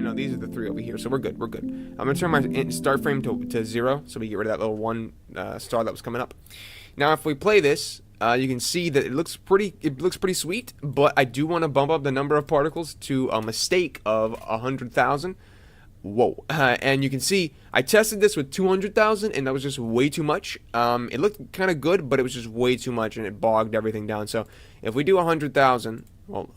no, these are the 3 over here, so we're good, we're good. I'm going to turn my start frame to 0, so we get rid of that little 1 star that was coming up. Now, if we play this, you can see that it looks pretty sweet, but I do want to bump up the number of particles to a mistake of 100,000. Whoa. And you can see I tested this with 200,000 and that was just way too much. It looked kind of good, but it was just way too much and it bogged everything down. So if we do 100,000, well,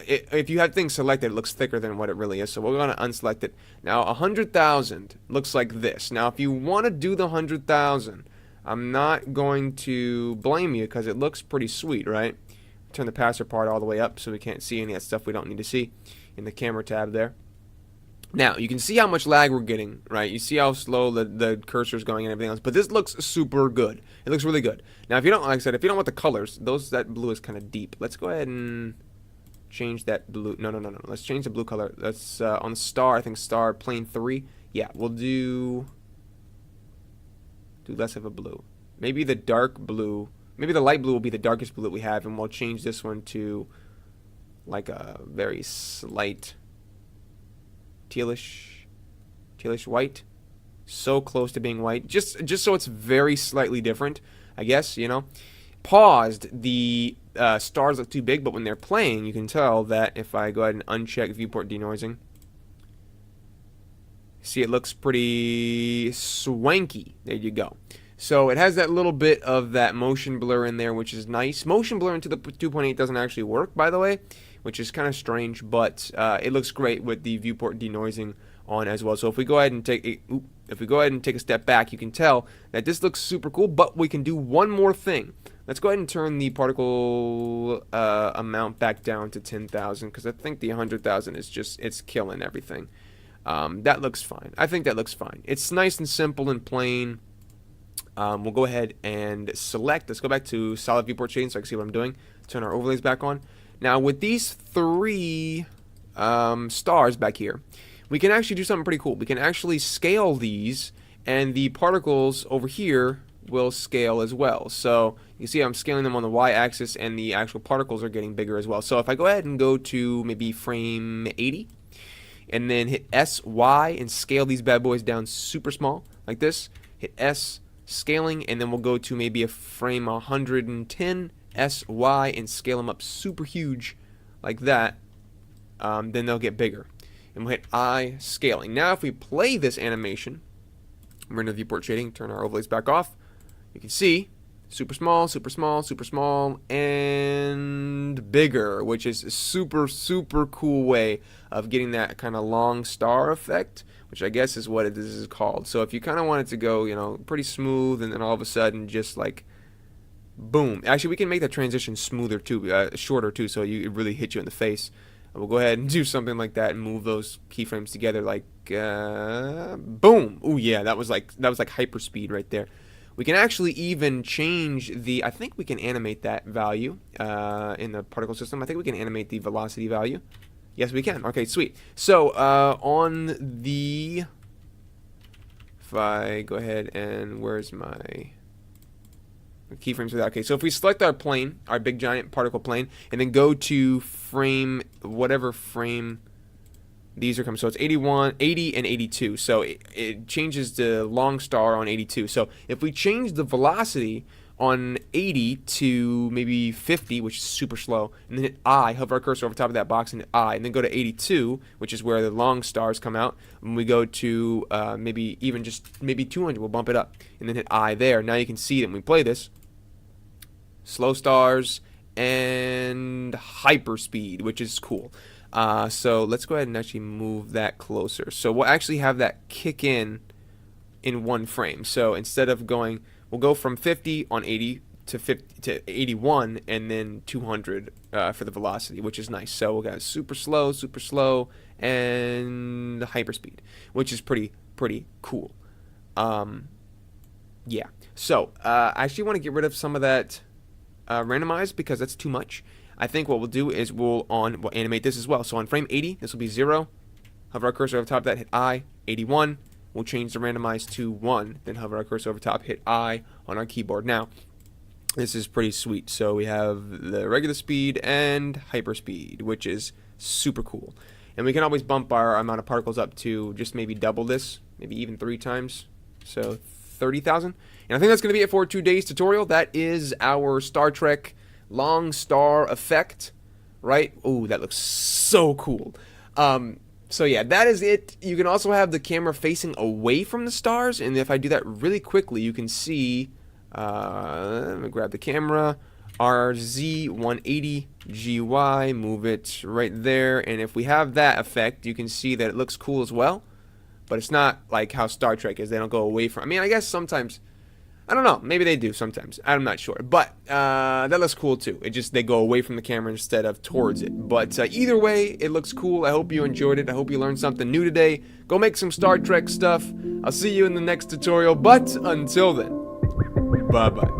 if you have things selected, it looks thicker than what it really is. So we're going to unselect it. Now 100,000 looks like this. Now if you want to do the 100,000, I'm not going to blame you because it looks pretty sweet, right? Turn the pass part all the way up so we can't see any of that stuff we don't need to see in the camera tab there. Now, you can see how much lag we're getting, right? You see how slow the cursor's going and everything else. But this looks super good. It looks really good. Now, if you don't, like I said, if you don't want the colors, that blue is kind of deep. Let's go ahead and change that blue. No. Let's change the blue color. Let's, on star, I think star plane 3. Yeah, we'll do less of a blue. Maybe the dark blue. Maybe the light blue will be the darkest blue that we have. And we'll change this one to like a very slight tealish white, so close to being white, just so it's very slightly different, I guess, you know. Paused, the stars look too big, but when they're playing, you can tell that if I go ahead and uncheck viewport denoising, see it looks pretty swanky. There you go. So it has that little bit of that motion blur in there, which is nice. Motion blur into the 2.8 doesn't actually work, by the way, which is kind of strange, but it looks great with the viewport denoising on as well. So if we go ahead and take a step back, you can tell that this looks super cool. But we can do one more thing. Let's go ahead and turn the particle amount back down to 10,000 because I think the 100,000 is it's killing everything. That looks fine. I think that looks fine. It's nice and simple and plain. We'll go ahead and select. Let's go back to solid viewport shading so I can see what I'm doing. Turn our overlays back on. Now with these 3 stars back here, we can actually do something pretty cool. We can actually scale these, and the particles over here will scale as well. So you see I'm scaling them on the y-axis, and the actual particles are getting bigger as well. So if I go ahead and go to maybe frame 80, and then hit SY and scale these bad boys down super small, like this, hit S, scaling, and then we'll go to maybe a frame 110, SY, and scale them up super huge like that, then they'll get bigger. And we'll hit I, scaling. Now if we play this animation, we're in the viewport shading, turn our overlays back off, you can see super small, super small, super small, and bigger, which is a super cool way of getting that kind of long star effect, which I guess is what this is called. So if you kind of want it to go, you know, pretty smooth, and then all of a sudden just like boom. Actually, we can make that transition smoother too, shorter too, so it really hit you in the face. We'll go ahead and do something like that and move those keyframes together, like boom. Oh yeah, that was like hyperspeed right there. We can actually even change the. I think we can animate that value in the particle system. I think we can animate the velocity value. Yes, we can. Okay, sweet. So on the, if I go ahead and where's my keyframes for that? Okay, so if we select our plane, our big giant particle plane, and then go to frame, whatever frame these are coming, so it's 81, 80, and 82. So it changes the long star on 82. So if we change the velocity on 80 to maybe 50, which is super slow, and then hit I, hover our cursor over top of that box and hit I, and then go to 82, which is where the long stars come out. When we go to maybe 200, we'll bump it up, and then hit I there. Now you can see that when we play this, slow stars and hyperspeed, which is cool. So let's go ahead and actually move that closer. So we'll actually have that kick in one frame. So instead of going, we'll go from 50 on 80 to 50 to 81, and then 200 for the velocity, which is nice. So we'll got super slow, and hyperspeed, which is pretty cool. Yeah. So I actually want to get rid of some of that randomized because that's too much. I think what we'll do is we'll animate this as well. So on frame 80, this will be 0. Hover our cursor over top of that, hit I. 81. We'll change the randomize to 1. Then hover our cursor over top, hit I on our keyboard. Now, this is pretty sweet. So we have the regular speed and hyperspeed, which is super cool. And we can always bump our amount of particles up to just maybe double this, maybe even 3 times. So 30,000. And I think that's going to be it for today's tutorial. That is our Star Trek long star effect, right? Oh, that looks so cool. So yeah, that is it. You can also have the camera facing away from the stars, and if I do that really quickly, you can see, let me grab the camera, RZ180 GY, move it right there, and if we have that effect, you can see that it looks cool as well, but it's not like how Star Trek is. They don't go away from, I mean, I guess sometimes, I don't know, maybe they do sometimes, I'm not sure, but that looks cool too. It just, they go away from the camera instead of towards it, but either way, it looks cool. I hope you enjoyed it. I hope you learned something new today. Go make some Star Trek stuff. I'll see you in the next tutorial, but until then, bye bye.